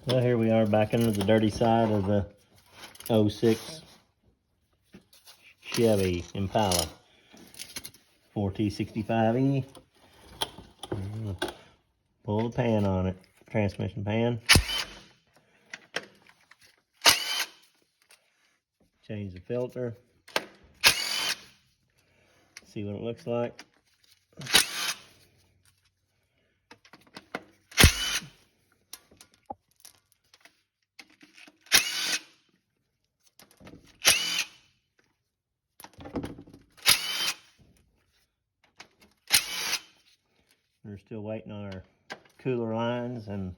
Well, here we are back under the dirty side of the '06 Chevy Impala 4T65E. Pull the pan on it, transmission pan. Change the filter. See what it looks like. We're still waiting on our cooler lines and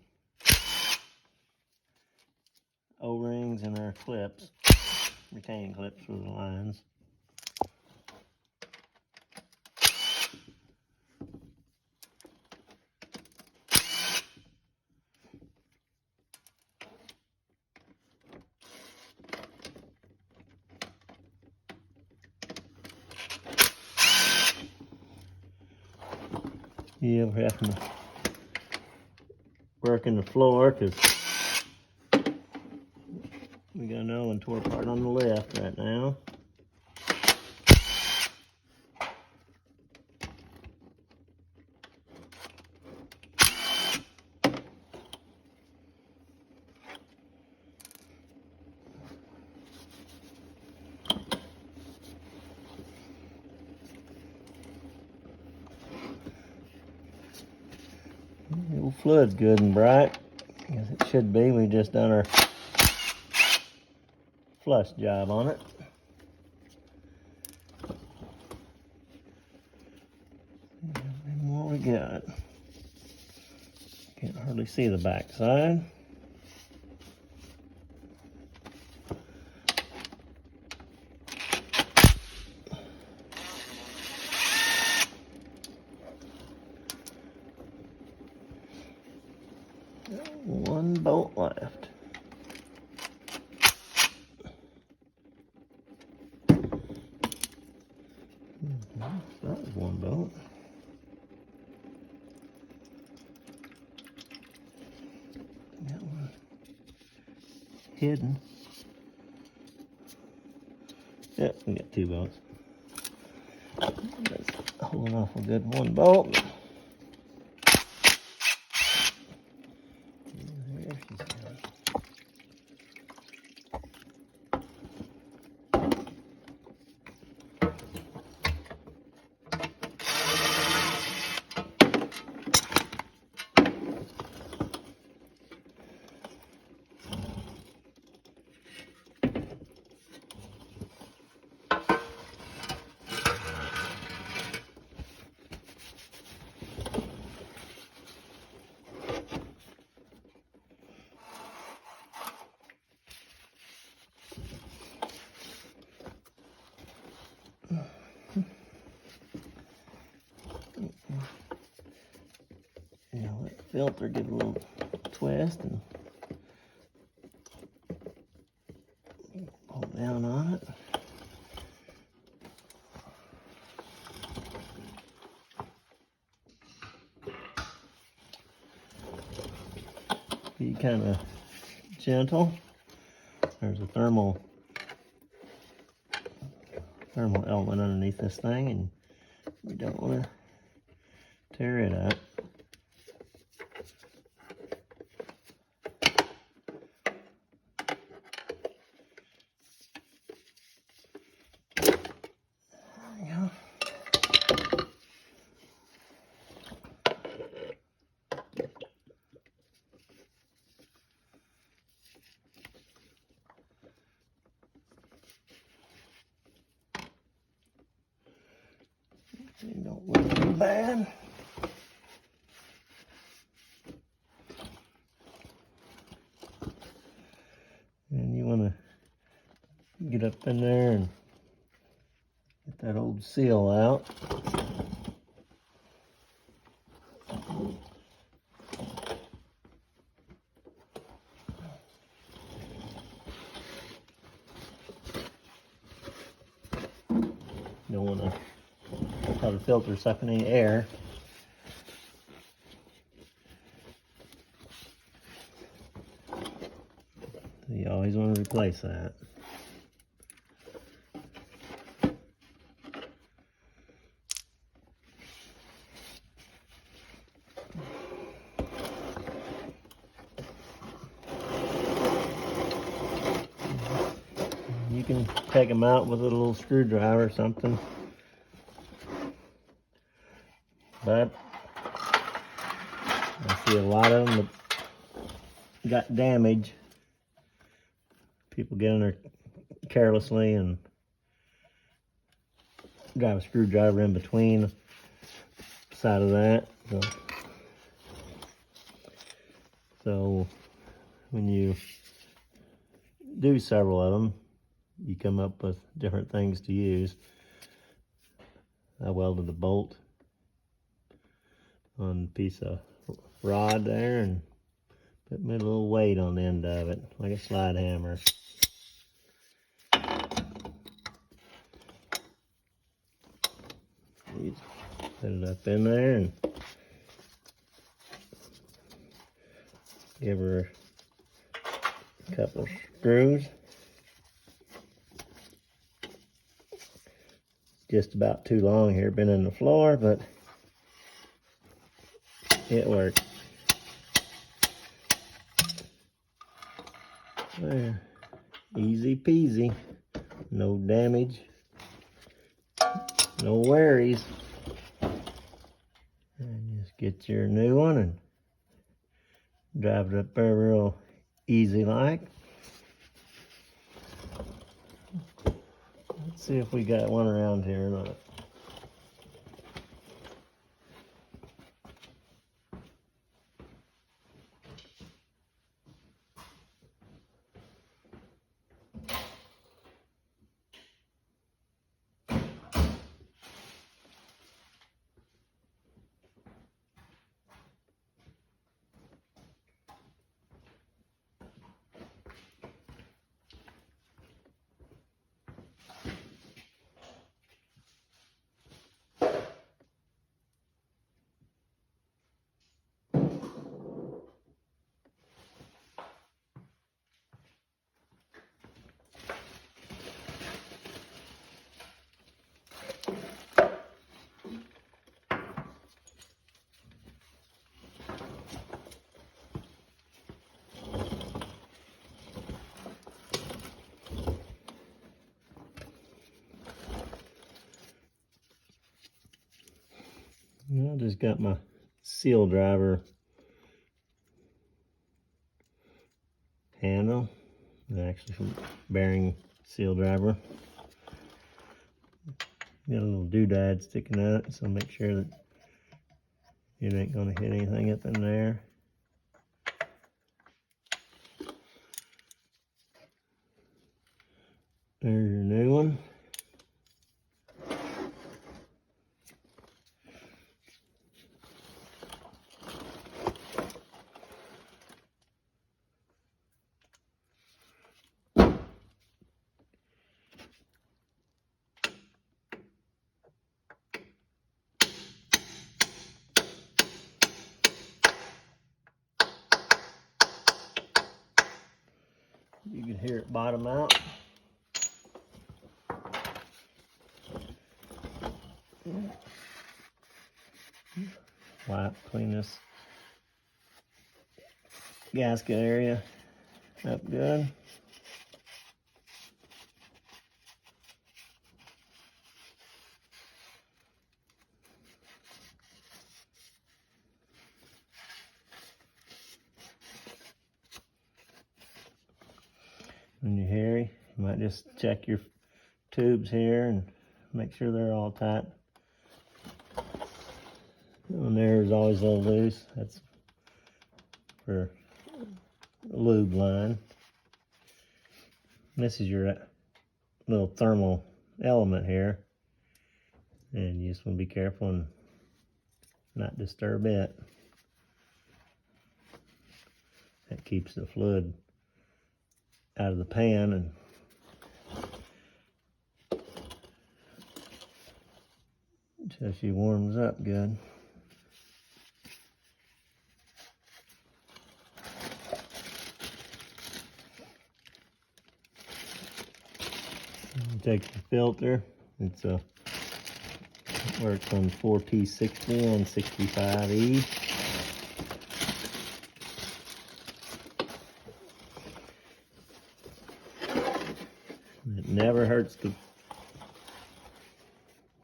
O-rings and our clips, retaining clips for the lines. Yeah, we're having to work in the floor because we got an Allen tore apart on the left right now. The old fluid's good and bright, as it should be. We just done our flush job on it. And what we got? Can't hardly see the back side. One bolt left. That was one bolt. That one hidden. Yep, we got two bolts. That's holding off a good one bolt. There she's going. Yeah, let the filter give it a little twist and pull down on it. Be kind of gentle. There's a thermal element underneath this thing, and we don't want to tear it up. They don't look too bad. And you want to get up in there and get that old seal out. Don't want to have the filter sucking any air. So you always want to replace that. You can take them out with a little screwdriver or something. But I see a lot of them that got damage. People get in there carelessly and drive a screwdriver in between the side of that. So when you do several of them, you come up with different things to use. I welded a bolt on a piece of rod there and put me a little weight on the end of it, like a slide hammer. You put it up in there and give her a couple of screws. Just about too long here, been in the floor, but it worked. There. Easy peasy, no damage, no worries. And just get your new one and drive it up there real easy like. Let's see if we got one around here or not. I just got my seal driver handle, actually from bearing seal driver. Got a little doodad sticking out, so make sure that it ain't going to hit anything up in there. There's your new one. You can hear it bottom out. Wipe, clean this gasket area up good. When you're hairy, you might just check your tubes here and make sure they're all tight. One there is always a little loose. That's for a lube line. This is your little thermal element here, and you just want to be careful and not disturb it. That keeps the fluid out of the pan and until she warms up good. take the filter. It's a works on 4T60 and 65E. It never hurts to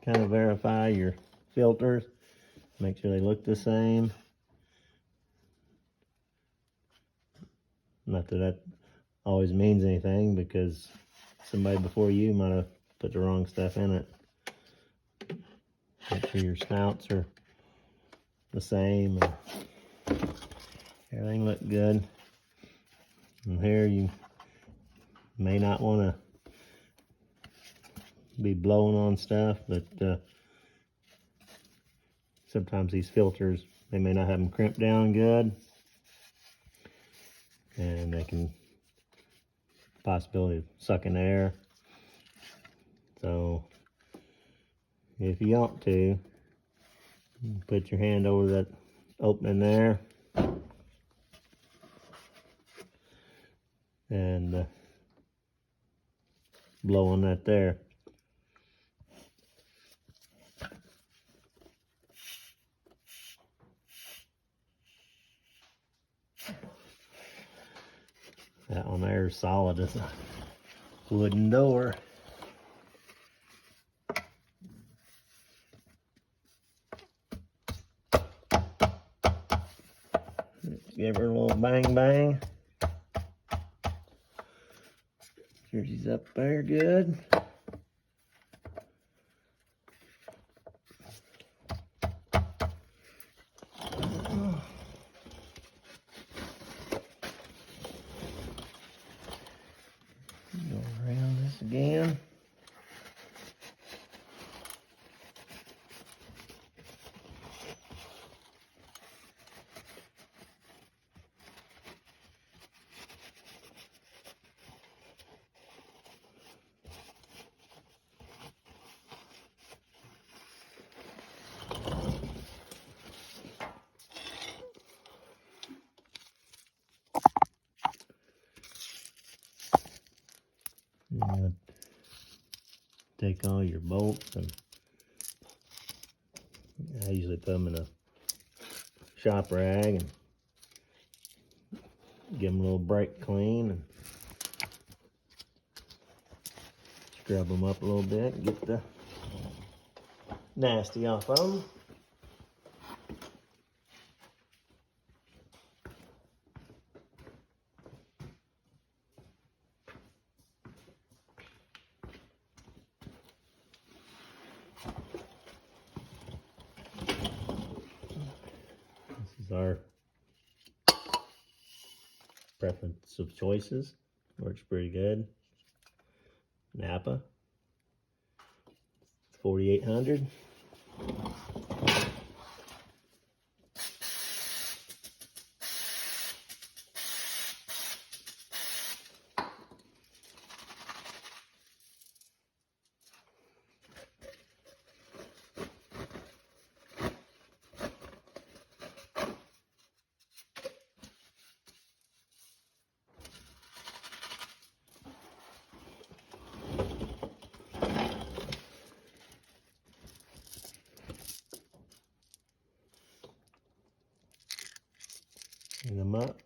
kind of verify your filters. Make sure they look the same. Not that that always means anything, because somebody before you might have put the wrong stuff in it. Make sure your snouts are the same and everything look good. And here you may not want to be blowing on stuff, but sometimes these filters, they may not have them crimped down good, and they can possibility of sucking air. So if you want to, put your hand over that opening there and blow on that there. That one there is solid as a wooden door. Give her a little bang bang. Sure she's up there good. Go around this again. And take all your bolts, and I usually put them in a shop rag and give them a little brake clean and scrub them up a little bit and get the nasty off of them. This is our preference of choices. Works pretty good. Napa 4800. Clean them up.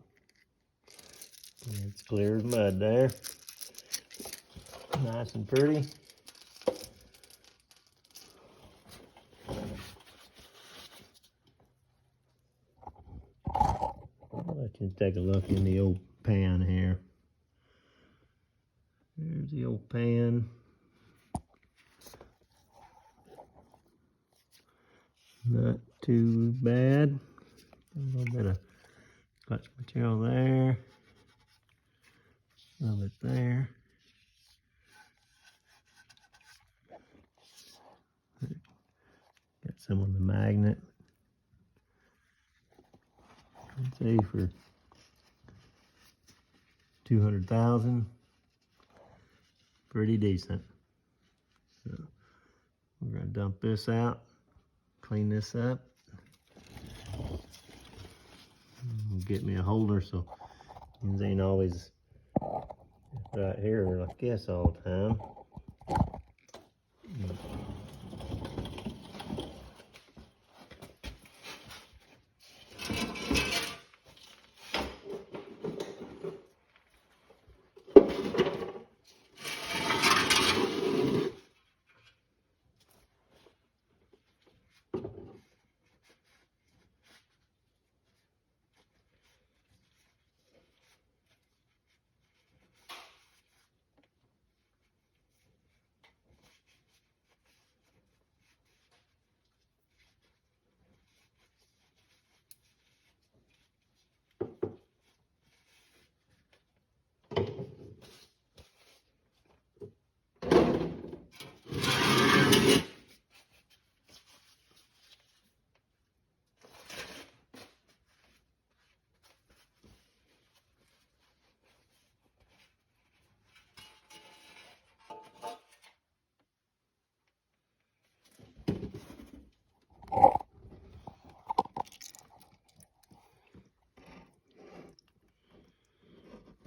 It's clear as mud there. Nice and pretty. I'll let you take a look in the old pan here. There's the old pan. Not too bad. A little bit of clutch material there. A little bit there. Got some on the magnet. Let's see, for 200,000, pretty decent. So we're gonna dump this out, clean this up, get me a holder so things ain't always right here like this all the time.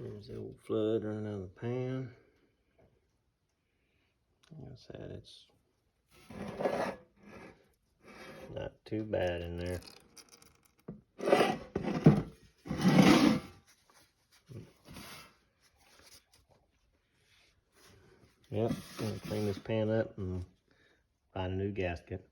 There's the old flood running out of the pan. Like I said, it's not too bad in there. Yep, gonna clean this pan up and find a new gasket.